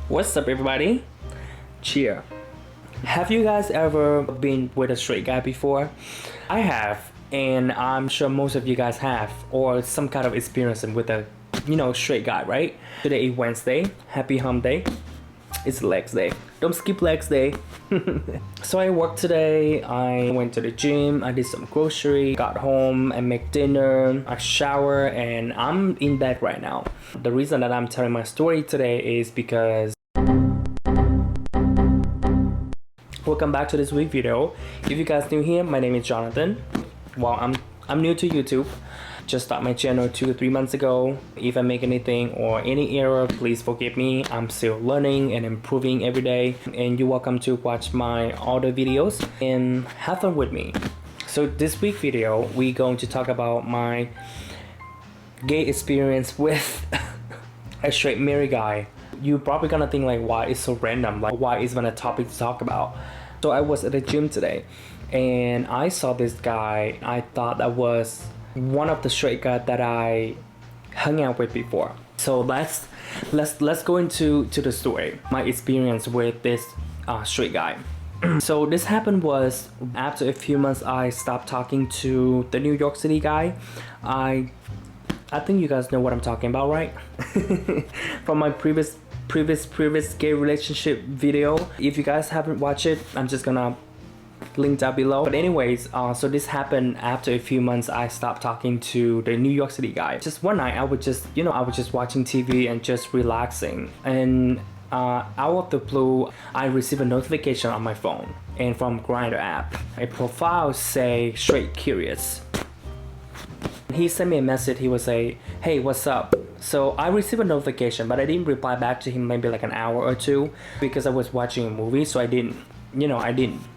What's up, everybody? Cheer. Have you guys ever been with a straight guy before? I have, and I'm sure most of you guys have, or some kind of experience with a, straight guy, right? Today is Wednesday. Happy hump day. It's legs day. Don't skip legs day. So I worked today. I went to the gym. I did some grocery. Got home and make dinner. I shower, and I'm in bed right now. The reason that I'm telling my story today is because welcome back to this week video. If you guys new here, my name is Jonathan. Well, I'm new to YouTube. Just started my channel 2 to 3 months ago. If I make anything or any error, please forgive me. I'm still learning and improving every day. And you're welcome to watch my other videos and have fun with me. So this week video, we're going to talk about my gay experience with a straight married guy. You're probably gonna think like, why it's so random? Like, why is even a topic to talk about? So I was at the gym today and I saw this guy. I thought that was one of the straight guys that I hung out with before. So let's go into the story, my experience with this straight guy. So this happened was after a few months I stopped talking to the New York City guy. I think you guys know what I'm talking about, right? From my previous gay relationship video. If you guys haven't watched it, I'm just gonna link down below. But anyways, so this happened after a few months I stopped talking to the New York City guy. Just one night I was just watching TV and just relaxing, and out of the blue I received a notification on my phone, and from Grindr app, a profile say straight curious. He sent me a message. He would say, hey, what's up? So I received a notification, but I didn't reply back to him maybe like an hour or two because I was watching a movie, so I didn't.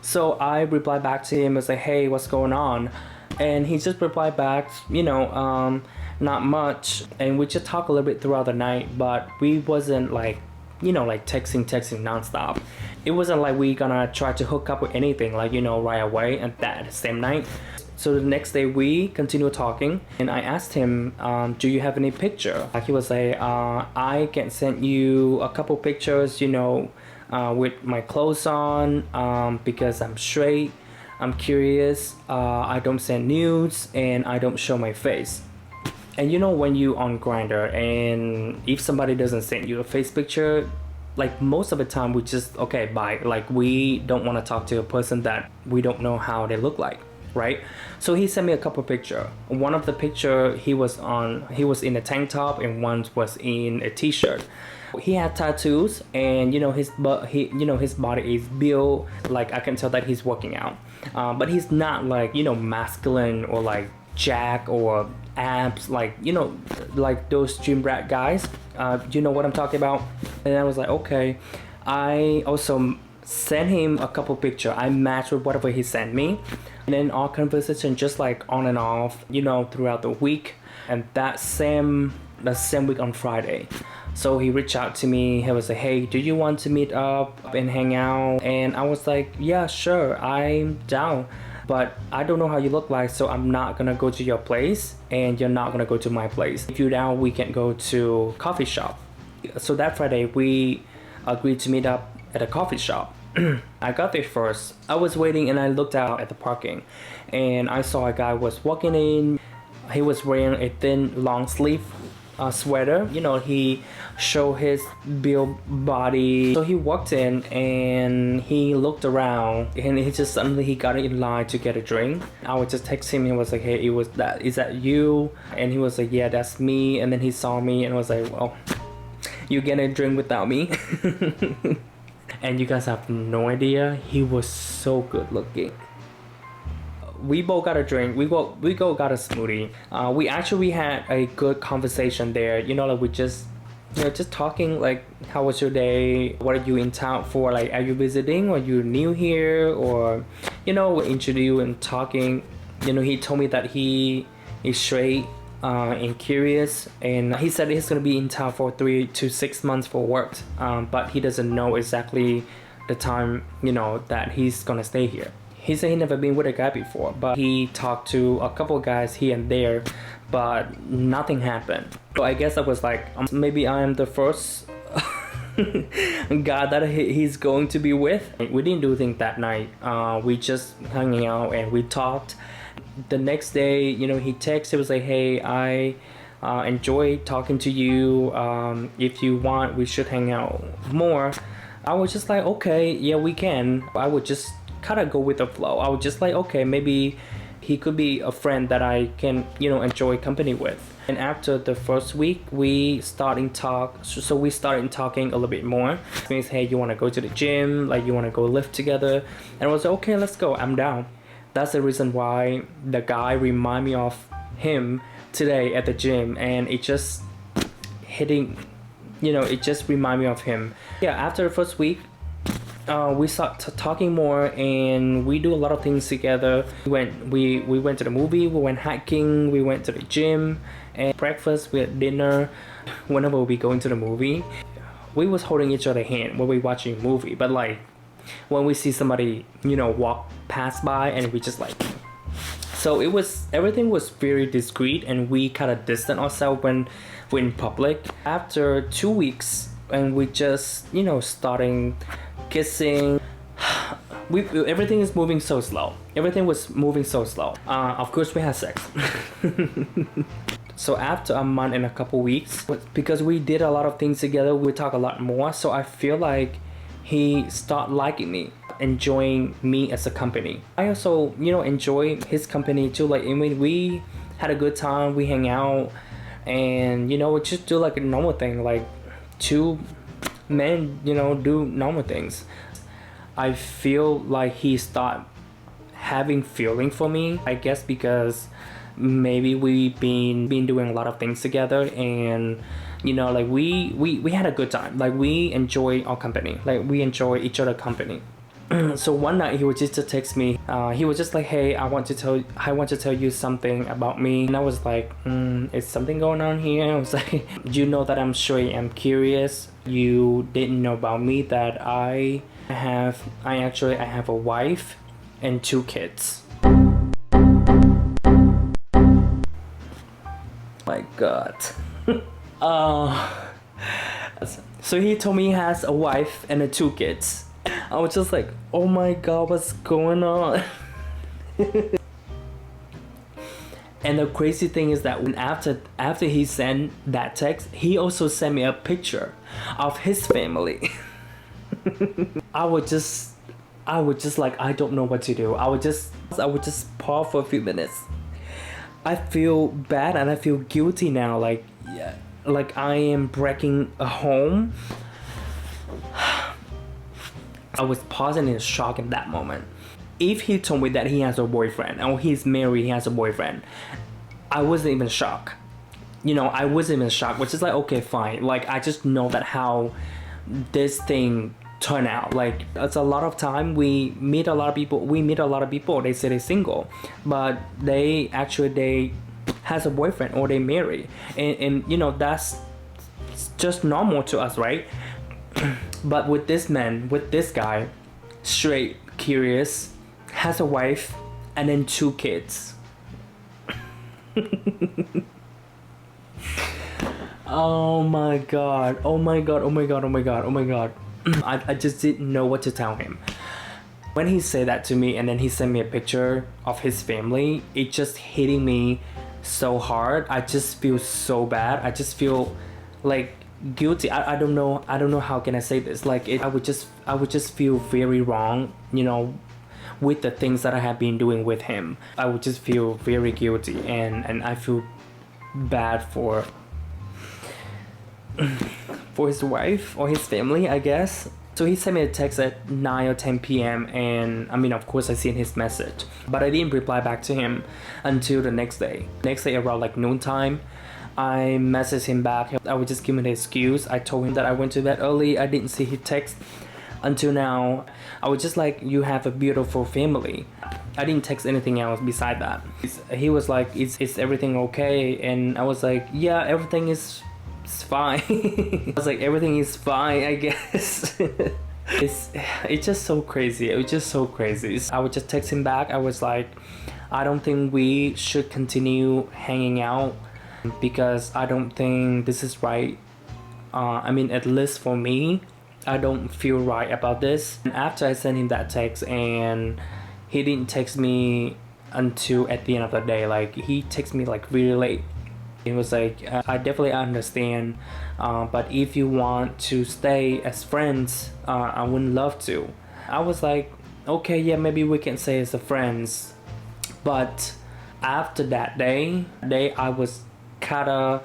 So I replied back to him and say, hey, what's going on? And he just replied back, not much. And we just talked a little bit throughout the night, but we wasn't like, like texting nonstop. It wasn't like we gonna try to hook up with anything, like, right away and that same night. So the next day we continued talking, and I asked him, do you have any picture? Like, he was like, I can send you a couple pictures, with my clothes on, because I'm straight, I'm curious, I don't send nudes, and I don't show my face. And when you on Grindr, and if somebody doesn't send you a face picture, like most of the time we just, okay, bye. Like, we don't want to talk to a person that we don't know how they look like, right? So he sent me a couple picture. One of the picture he was in a tank top, and one was in a t-shirt. He had tattoos, and his body is built like I can tell that he's working out, but he's not like masculine or like jack or abs, like like those gym rat guys. You know what I'm talking about? And I was like, okay. I also sent him a couple picture. I matched with whatever he sent me, and then our conversation just like on and off, throughout the week. And that same week on Friday, so he reached out to me. He was like, hey, do you want to meet up and hang out? And I was like, yeah, sure, I'm down, but I don't know how you look like, so I'm not gonna go to your place, and you're not gonna go to my place. If you're down, we can go to coffee shop. So that Friday we agreed to meet up at a coffee shop. I got there first. I was waiting, and I looked out at the parking, and I saw a guy was walking in. He was wearing a thin long sleeve sweater. He showed his built body. So he walked in and he looked around, and he just suddenly he got in line to get a drink. I was just texting him. He was like, hey, is that you? And he was like, yeah, that's me. And then he saw me and was like, well, you get a drink without me. And you guys have no idea, he was so good looking. We both got a drink. We go got a smoothie. We had a good conversation there. Like we just talking like, how was your day? What are you in town for? Like, are you visiting, or are you new here? Or we introduced you and talking. He told me that he is straight and curious, and he said he's gonna be in town for 3 to 6 months for work, but he doesn't know exactly the time that he's gonna stay here. He said he never been with a guy before, but he talked to a couple guys here and there, but nothing happened. So I guess I was like, maybe I am the first guy that he's going to be with. We didn't do anything that night. We just hung out and we talked. The next day, you know, he texted, he was like, hey, I enjoy talking to you. If you want, we should hang out more. I was just like, okay, yeah, we can. I would just kind of go with the flow. I was just like, okay, maybe he could be a friend that I can, you know, enjoy company with. And after the first week, we started talking a little bit more. It means, hey, you want to go to the gym? Like, you want to go lift together? And I was like, okay, let's go. I'm down. That's the reason why the guy remind me of him today at the gym, and it just hitting, you know, it just remind me of him. Yeah, after the first week, we start talking more, and we do a lot of things together. We went to the movie, we went hiking, we went to the gym, and breakfast, we had dinner. Whenever we go into the movie, we was holding each other hand when we watching a movie. But like when we see somebody, you know, walk past by, and we just like, so everything was very discreet, and we kind of distant ourselves when we're in public. After 2 weeks, and we just, you know, starting kissing. Everything is moving so slow. Everything was moving so slow. Of course, we had sex. So after a month and a couple weeks, because we did a lot of things together, we talk a lot more. So I feel like he started liking me, enjoying me as a company. I also, you know, enjoy his company too. Like, I mean, we had a good time. We hang out, and you know, we just do like a normal thing, like two men, you know, do normal things. I feel like he started having feeling for me, I guess, because maybe we've been doing a lot of things together, and you know, like we had a good time. Like, we enjoy our company, like we enjoy each other company. So one night he was just to text me. He was just like, hey, I want to tell you something about me. And I was like, is something going on here? I was like, you know that I'm sure I'm curious. You didn't know about me that I have a wife and 2 kids. My God. So he told me he has a wife and 2 kids. I was just like, oh my God, what's going on? And the crazy thing is that when after he sent that text, he also sent me a picture of his family. I would just like, I don't know what to do. I would just pause for a few minutes. I feel bad and I feel guilty now. Like, yeah, like I am breaking a home. I was pausing in shock in that moment. If he told me that he has a boyfriend or he's married, he has a boyfriend, I wasn't even shocked. You know, I wasn't even shocked, which is like, okay, fine. Like, I just know that how this thing turned out. Like, it's a lot of time. We meet a lot of people. They say they're single, but they has a boyfriend or they marry. And you know, that's just normal to us, right? But with this guy, straight, curious, has a wife and then 2 kids. Oh my God. I just didn't know what to tell him. When he said that to me and then he sent me a picture of his family, it just hitting me so hard. I just feel so bad. I just feel like guilty. I don't know how can I say this. Like, I would just feel very wrong, you know, with the things that I have been doing with him. I would just feel very guilty, and I feel bad for his wife or his family, I guess. So he sent me a text at 9 or 10 p.m. and I mean, of course I seen his message, but I didn't reply back to him until the next day. Around like noontime, I messaged him back. I would just give him the excuse. I told him that I went to bed early. I didn't see his text until now. I was just like, you have a beautiful family. I didn't text anything else beside that. He was like, is everything okay? And I was like, yeah, everything is fine. I was like, everything is fine, I guess. It's just so crazy. It was just so crazy. I would just text him back. I was like, I don't think we should continue hanging out because I don't think this is right I mean, at least for me, I don't feel right about this. And after I sent him that text and he didn't text me until at the end of the day, like he texted me like really late. He was like, I definitely understand, but if you want to stay as friends, I wouldn't love to. I was like, okay, yeah, maybe we can stay as friends. But after that day I was kind of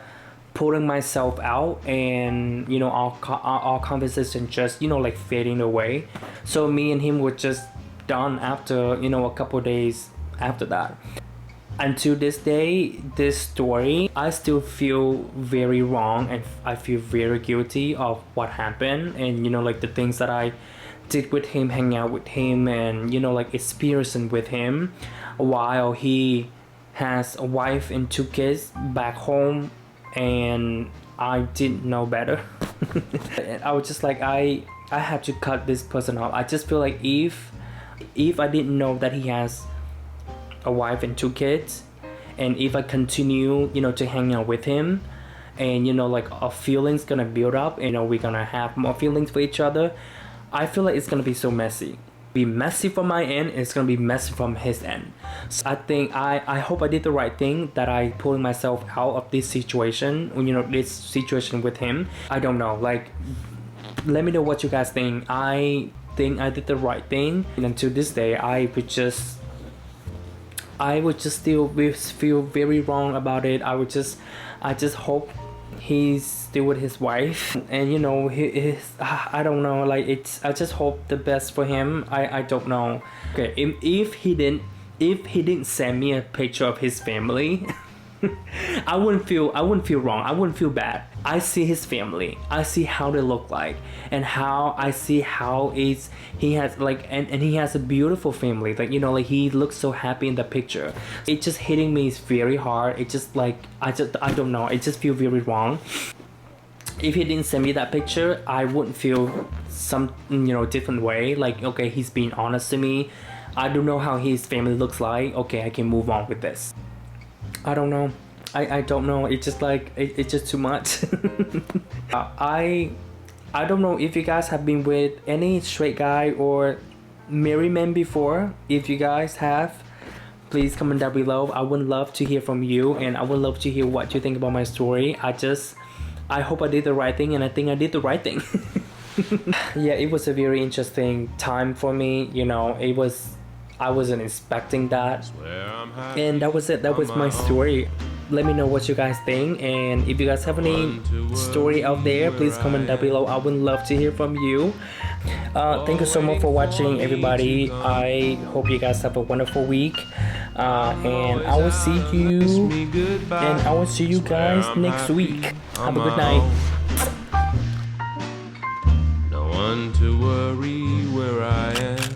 pulling myself out, and you know, our conversation just, you know, like fading away. So me and him were just done after, you know, a couple days after that. Until this day, this story, I still feel very wrong, and I feel very guilty of what happened, and you know, like the things that I did with him, hang out with him, and you know, like experiencing with him while he has a wife and 2 kids back home, and I didn't know better. I was just like, I have to cut this person off. I just feel like if I didn't know that he has a wife and 2 kids, and if I continue, you know, to hang out with him, and you know, like our feelings gonna build up, you know, we're gonna have more feelings for each other, I feel like it's gonna be so messy. Be messy from my end, it's gonna be messy from his end. So I think I hope I did the right thing, that I pulled myself out of this situation, you know, this situation with him. I don't know, like, let me know what you guys think. I think I did the right thing, and until this day I would just still feel very wrong about it. I just hope he's still with his wife, and you know, he is, I don't know, like I just hope the best for him. I don't know. Okay, if he didn't send me a picture of his family, I wouldn't feel wrong. I wouldn't feel bad. I see his family. I see how they look like, and how I see how he has like, and he has a beautiful family. Like, you know, like he looks so happy in the picture. It just hitting me is very hard. It just like, I don't know. I just feel very wrong. If he didn't send me that picture, I wouldn't feel some, you know, different way. Like, okay, he's being honest to me. I don't know how his family looks like. Okay, I can move on with this. I don't know. I don't know. It's just like, it's just too much. I don't know if you guys have been with any straight guy or married men before. If you guys have, please comment down below. I would love to hear from you, and I would love to hear what you think about my story. I hope I did the right thing, and I think I did the right thing. Yeah, it was a very interesting time for me. You know, I wasn't expecting that, and that was it. That was my story. Let me know what you guys think, and if you guys have any story out there, please comment down below. I would love to hear from you. Thank you so much for watching, everybody. I hope you guys have a wonderful week, and I will see you guys next week. Have a good night. No one to worry where I am.